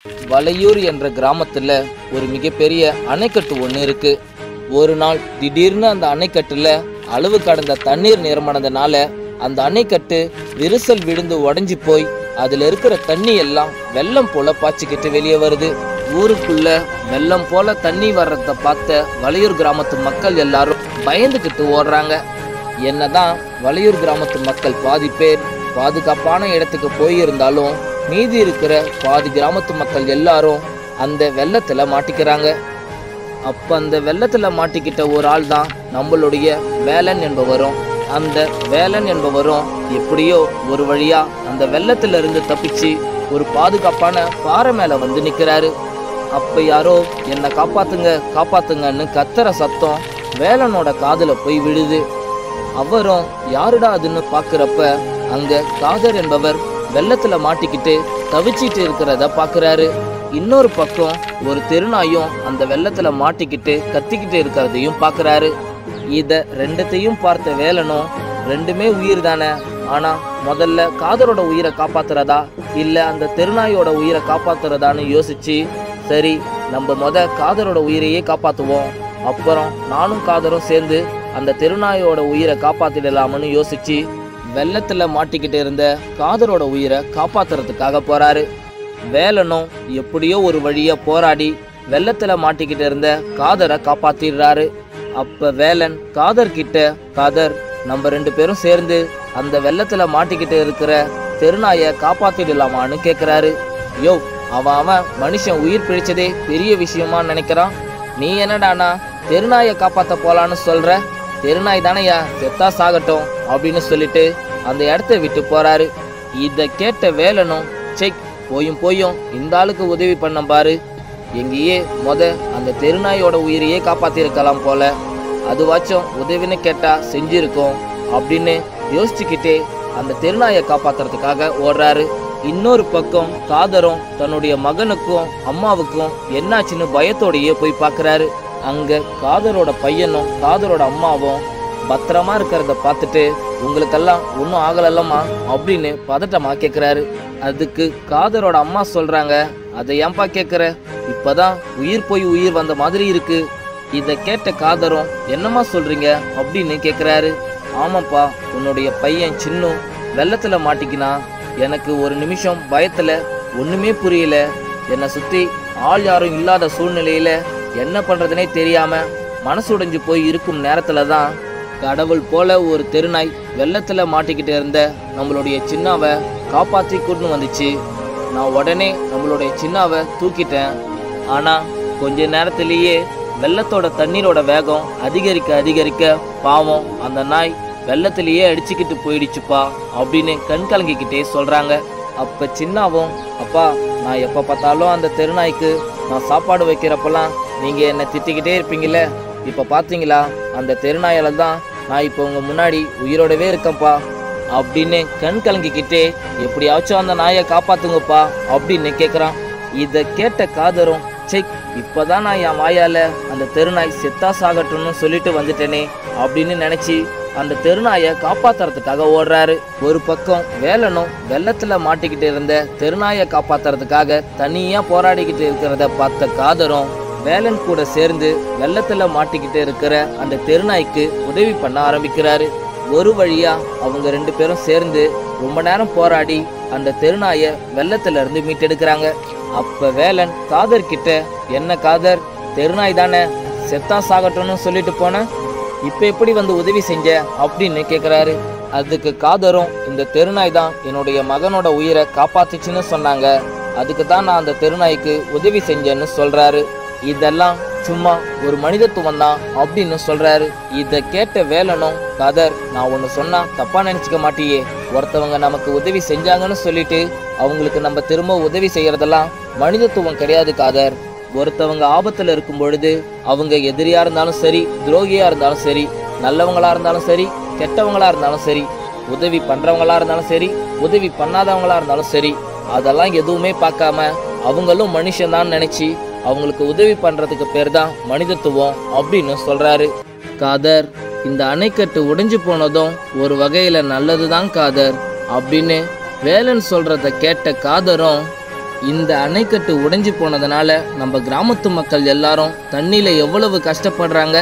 வலையூர் என்ற கிராமத்துல ஒரு மிகப்பெரிய அணைக்கட்டு ஒன்று இருக்கு. ஒரு நாள் திடீர்னு அந்த அணைக்கட்டுல அளவு கடந்த தண்ணீர் நிரம்பினதுனால அந்த அணைக்கட்டு விரிசல் விழுந்து உடஞ்சி போய் அதுல இருக்கிற தண்ணி எல்லாம் வெள்ளம் போல பாய்ச்சிக்கிட்டு வெளியே வருது. ஊருக்குள்ள வெள்ளம் போல தண்ணி வர்றத பார்த்த வலையூர் கிராமத்து மக்கள் எல்லாரும் பயந்துக்கிட்டு ஓடுறாங்க. என்னதான் வலையூர் கிராமத்து மக்கள் பாதி பேர் பாதுகாப்பான இடத்துக்கு போயிருந்தாலும் மீதி இருக்கிற பாதி கிராமத்து மக்கள் எல்லாரும் அந்த வெள்ளத்துல மாட்டிக்கிறாங்க. அப்ப அந்த வெள்ளத்துல மாட்டிக்கிட்ட ஒரு ஆள் தான் நம்மளுடைய வேலன் என்பவரும். அந்த வேலன் என்பவரும் எப்படியோ ஒரு வழியா அந்த வெள்ளத்துல இருந்து தப்பிச்சு ஒரு பாதுகாப்பான பாறை மேல வந்து நிக்கிறாரு. அப்ப யாரோ என்னை காப்பாத்துங்க காப்பாத்துங்கன்னு கத்துற சத்தம் வேலனோட காதுல போய் விழுது. அவரும் யாருடா அதுன்னு பாக்குறப்ப அங்க காதர் என்பவர் வெள்ளத்துல மாட்டிக்கிட்டு தவிச்சிட்டு இருக்கிறத பாக்குறாரு. இன்னொரு பக்கம் ஒரு தெருநாயும் அந்த வெள்ளத்துல மாட்டிக்கிட்டு கத்திக்கிட்டு இருக்கிறதையும் பாக்குறாரு. இத ரெண்டத்தையும் பார்த்த வேலனும் ரெண்டுமே உயிர் தானே, ஆனா முதல்ல காதரோட உயிரை காப்பாத்துறதா இல்ல அந்த தெருநாயோட உயிரை காப்பாத்துறதான்னு யோசிச்சு, சரி நம்ம காதரோட உயிரையே காப்பாத்துவோம், அப்புறம் நானும் காதரும் சேர்ந்து அந்த தெருநாயோட உயிரை காப்பாத்திடலாம்னு யோசிச்சு வெள்ளத்துல மாட்டிக்கிட்டு இருந்த காதரோட உயிரை காப்பாத்துறதுக்காக போறாரு. வேலனும் எப்படியோ ஒரு வழியா போராடி வெள்ளத்துல மாட்டிக்கிட்டு இருந்த காதரை காப்பாத்திடுறாரு. அப்ப வேலன் காதர் கிட்ட, காதர் நம்ம ரெண்டு பேரும் சேர்ந்து அந்த வெள்ளத்துல மாட்டிக்கிட்டு இருக்கிற தெருநாயை காப்பாத்திடலாமான்னு கேக்குறாரு. யோ, அவன் மனுஷன் உயிர் பிழைச்சதே பெரிய விஷயமா நினைக்கிறான், நீ என்னடானா தெருநாயை காப்பாத்த போலான்னு சொல்ற? தெருநாய் தானையா, செத்தா சாகட்டும் அப்படின்னு சொல்லிட்டு அந்த இடத்த விட்டு போறாரு. இத கேட்ட வேலனும், செக் போயும் இந்த ஆளுக்கு உதவி பண்ண பாரு, எங்கேயே அந்த தெருநாயோட உயிரையே காப்பாத்திருக்கலாம் போல, அதுவாச்சும் உதவின்னு கேட்டா செஞ்சிருக்கோம் அப்படின்னு யோசிச்சுக்கிட்டே அந்த தெருநாயை காப்பாத்துறதுக்காக ஓடுறாரு. இன்னொரு பக்கம் காதரும் தன்னுடைய மகனுக்கும் அம்மாவுக்கும் என்னாச்சுன்னு பயத்தோடையே போய் பார்க்கறாரு. அங்க காதரோட பையனும் காதரோட அம்மாவும் பத்திரமா இருக்கிறத பார்த்துட்டு, உங்களுக்கெல்லாம் ஒன்றும் ஆகலல்லம்மா அப்படின்னு பதட்டமா கேட்குறாரு. அதுக்கு காதரோட அம்மா சொல்றாங்க, அதை ஏன்பா கேட்குற, இப்பதான் உயிர் போய் உயிர் வந்த மாதிரி இருக்கு. இதை கேட்ட காதரும், என்னம்மா சொல்றீங்க அப்படின்னு கேட்குறாரு. ஆமாப்பா, உன்னுடைய பையன் சின்னு வெள்ளத்துல மாட்டிக்கினா, எனக்கு ஒரு நிமிஷம் பயத்துல ஒண்ணுமே புரியல, என்னை சுத்தி ஆள் யாரும் இல்லாத சூழ்நிலையில என்ன பண்றதுனே தெரியாம மனசு உடைஞ்சு போய் இருக்கும் நேரத்துல தான் கடவுள் போல ஒரு தெருநாய் வெள்ளத்துல மாட்டிக்கிட்டு இருந்த நம்மளுடைய சின்னாவை காப்பாற்றி கொண்டு வந்துச்சு. நான் உடனே நம்மளுடைய சின்னாவை தூக்கிட்டேன். ஆனா கொஞ்ச நேரத்திலேயே வெள்ளத்தோட தண்ணீரோட வேகம் அதிகரிக்க பாவம் அந்த நாய் வெள்ளத்திலேயே அடிச்சுக்கிட்டு போயிடுச்சுப்பா அப்படின்னு கண் கலங்கிக்கிட்டே சொல்றாங்க. அப்ப சின்னாவும், அப்பா நான் எப்ப பார்த்தாலும் அந்த தெருநாய்க்கு நான் சாப்பாடு வைக்கிறப்பெல்லாம் நீங்க என்னை திட்டிக்கிட்டே இருப்பீங்கல்ல, இப்ப பாத்தீங்களா அந்த தெருநாயால தான் நான் இப்போ உங்க முன்னாடி உயிரோடவே இருக்கேன்ப்பா அப்படின்னு கண் கலங்கிக்கிட்டே, எப்படியாச்சும் அந்த நாயை காப்பாத்துங்கப்பா அப்படின்னு கேட்குறான். இதை கேட்ட காதரும், செக் இப்பதான் நான் என் வாயால அந்த தெருநாய் செத்தா சாகட்டும்னு சொல்லிட்டு வந்துட்டேனே அப்படின்னு நினைச்சு அந்த தெருநாயை காப்பாத்துறதுக்காக ஓடுறாரு. ஒரு பக்கம் வேலனும் வெள்ளத்துல மாட்டிக்கிட்டு இருந்த தெருநாயை காப்பாத்துறதுக்காக தனியா போராடிக்கிட்டு இருக்கிறத பார்த்த காதரும் வேலன் கூட சேர்ந்து வெள்ளத்துல மாட்டிக்கிட்டு இருக்கிற அந்த தெருநாய்க்கு உதவி பண்ண ஆரம்பிக்கிறாரு. ஒரு வழியா அவங்க ரெண்டு பேரும் சேர்ந்து ரொம்ப நேரம் போராடி அந்த தெருநாயை வெள்ளத்துல இருந்து மீட்டெடுக்கிறாங்க. அப்ப வேலன் காதர் கிட்ட, என்ன காதர், தெருநாய் தானே செத்தா சாகட்டும்னு சொல்லிட்டு போன, இப்ப எப்படி வந்து உதவி செஞ்ச அப்படின்னு கேக்குறாரு. அதுக்கு காதரும், இந்த தெருநாய் தான் என்னுடைய மகனோட உயிரை காப்பாத்துச்சுன்னு சொன்னாங்க, அதுக்கு தான் நான் அந்த தெருநாய்க்கு உதவி செஞ்சேன்னு சொல்றாரு. இதெல்லாம் சும்மா ஒரு மனிதத்துவம் தான் அப்படின்னு சொல்றாரு. இத கேட்ட வேலனும், காதர் நான் ஒன்னு சொன்னா தப்பா நினைச்சுக்க மாட்டியே, ஒருத்தவங்க நமக்கு உதவி செஞ்சாங்கன்னு சொல்லிட்டு அவங்களுக்கு நம்ம திரும்ப உதவி செய்யறதெல்லாம் மனிதத்துவம் கிடையாது காதர். ஒருத்தவங்க ஆபத்துல இருக்கும் பொழுது அவங்க எதிரியா இருந்தாலும் சரி, துரோகியா இருந்தாலும் சரி, நல்லவங்களா இருந்தாலும் சரி, கெட்டவங்களா இருந்தாலும் சரி, உதவி பண்றவங்களா இருந்தாலும் சரி, உதவி பண்ணாதவங்களா இருந்தாலும் சரி, அதெல்லாம் எதுவுமே பார்க்காம அவங்களும் மனுஷன்தான் நினைச்சு அவங்களுக்கு உதவி பண்றதுக்கு பேர் தான் மனிதத்துவம் அப்படின்னு சொல்றாரு. காதர், இந்த அணைக்கட்டு உடைஞ்சு போனதும் ஒரு வகையில நல்லதுதான் காதர் அப்படின்னு வேலன் சொல்றத கேட்ட காதரும், இந்த அணைக்கட்டு உடைஞ்சு போனதுனால நம்ம கிராமத்து மக்கள் எல்லாரும் தண்ணியில எவ்வளவு கஷ்டப்படுறாங்க,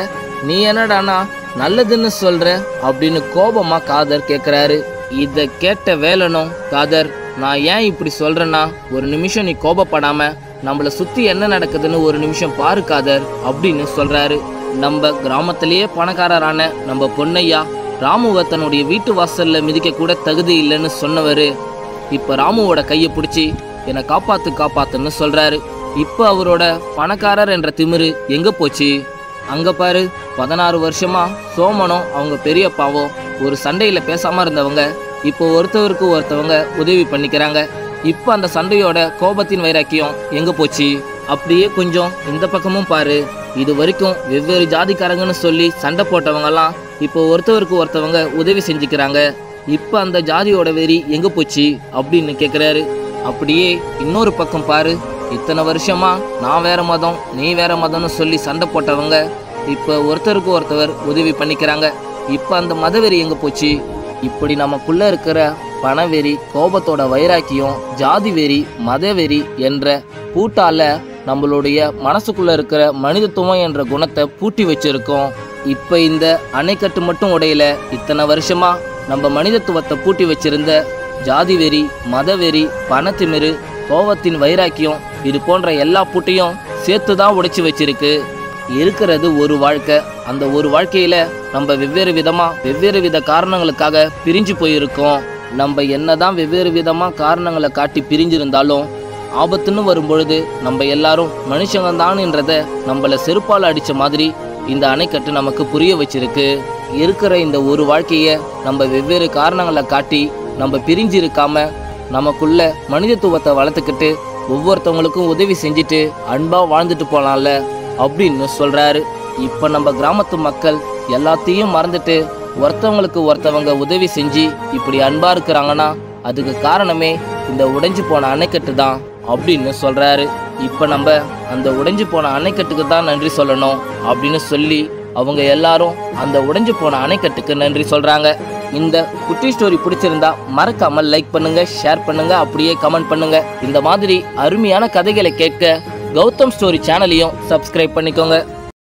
நீ என்னடானா நல்லதுன்னு சொல்ற அப்படின்னு கோபமா காதர் கேட்குறாரு. இதை கேட்ட வேலனும், காதர் நான் ஏன் இப்படி சொல்றேன்னா ஒரு நிமிஷம் நீ கோபப்படாம நம்மளை சுத்தி என்ன நடக்குதுன்னு ஒரு நிமிஷம் பாரு காதர் அப்படின்னு சொல்றாரு. நம்ம கிராமத்திலேயே பணக்காரரான நம்ம பொன்னையா ராமுவை தன்னுடைய வீட்டு வாசல்ல மிதிக்க கூட தகுதி இல்லைன்னு சொன்னவர் இப்ப ராமுவோட கையை பிடிச்சி என்னை காப்பாத்துன்னு சொல்றாரு. இப்ப அவரோட பணக்காரர் என்ற திமிரு எங்க போச்சு? அங்க பாரு, 16 வருஷமா சோமனும் அவங்க பெரியப்பாவும் ஒரு சண்டையில பேசாம இருந்தவங்க இப்போ ஒருத்தவருக்கு ஒருத்தவங்க உதவி பண்ணிக்கிறாங்க. இப்ப அந்த சண்டையோட கோபத்தின் வைராக்கியம் எங்க போச்சு? அப்படியே கொஞ்சம் இந்த பக்கமும் பாரு, இது வரைக்கும் வெவ்வேறு ஜாதிக்காரங்கன்னு சொல்லி சண்டை போட்டவங்கெல்லாம் இப்போ ஒருத்தவருக்கு ஒருத்தவங்க உதவி செஞ்சுக்கிறாங்க. இப்ப அந்த ஜாதியோட வெறி எங்க போச்சு அப்படின்னு கேக்குறாரு. அப்படியே இன்னொரு பக்கம் பாரு, இத்தனை வருஷமா நான் வேற மதம் நீ வேற மதம்னு சொல்லி சண்டை போட்டவங்க இப்ப ஒருத்தருக்கு ஒருத்தவர் உதவி பண்ணிக்கிறாங்க. இப்ப அந்த மதவெறி எங்க போச்சு? இப்படி நமக்குள்ள இருக்கிற பணவெறி, கோபத்தோட வைராக்கியம், ஜாதி வெறி, மதவெறி என்ற பூட்டால நம்மளுடைய மனசுக்குள்ள இருக்கிற மனிதத்துவம் என்ற குணத்தை பூட்டி வச்சிருக்கோம். இப்ப இந்த அணைக்கட்டு மட்டும் உடையல, இத்தனை வருஷமா நம்ம மனிதத்துவத்தை பூட்டி வச்சிருந்த ஜாதி வெறி, மதவெறி, பணத்திமிரு, கோபத்தின் வைராக்கியம் இது போன்ற எல்லா பூட்டையும் சேர்த்து தான் உடைச்சி வச்சிருக்கு. இருக்கிறது ஒரு வாழ்க்கை. அந்த ஒரு வாழ்க்கையில நம்ம வெவ்வேறு விதமா வெவ்வேறு வித காரணங்களுக்காக பிரிஞ்சு போயிருக்கோம். நம்ம என்னதான் வெவ்வேறு விதமா காரணங்களை காட்டி பிரிஞ்சிருந்தாலும் ஆபத்துன்னு வரும்பொழுது நம்ம எல்லாரும் மனுஷங்க தான்ன்றத நம்மளை செருப்பால் அடிச்ச மாதிரி இந்த அணைக்கட்டு நமக்கு புரிய வச்சிருக்கு. இருக்கிற இந்த ஒரு வாழ்க்கைய நம்ம வெவ்வேறு காரணங்களை காட்டி நம்ம பிரிஞ்சு இருக்காம நமக்குள்ள மனிதத்துவத்தை வளர்த்துக்கிட்டு ஒவ்வொருத்தவங்களுக்கும் உதவி செஞ்சுட்டு அன்பா வாழ்ந்துட்டு போலாம்ல அப்படின்னு சொல்றாரு. இப்ப நம்ம கிராமத்து மக்கள் எல்லாத்தையும் மறந்துட்டு ஒருத்தவங்களுக்கு ஒருத்தவங்க உதவி செஞ்சு இப்படி அன்பா இருக்கிறாங்கன்னா அதுக்கு காரணமே இந்த உடைஞ்சு போன அணைக்கட்டு தான் அப்படின்னு சொல்றாரு. இப்ப நம்ம அந்த உடைஞ்சு போன அணைக்கட்டுக்கு தான் நன்றி சொல்லணும் அப்படின்னு சொல்லி அவங்க எல்லாரும் அந்த உடைஞ்சு போன அணைக்கட்டுக்கு நன்றி சொல்றாங்க. இந்த குட்டி ஸ்டோரி பிடிச்சிருந்தா மறக்காம லைக் பண்ணுங்க, ஷேர் பண்ணுங்க, அப்படியே கமெண்ட் பண்ணுங்க. இந்த மாதிரி அருமையான கதைகளை கேட்க கௌதம் ஸ்டோரி சேனலையும் சப்ஸ்கிரைப் பண்ணிக்கோங்க.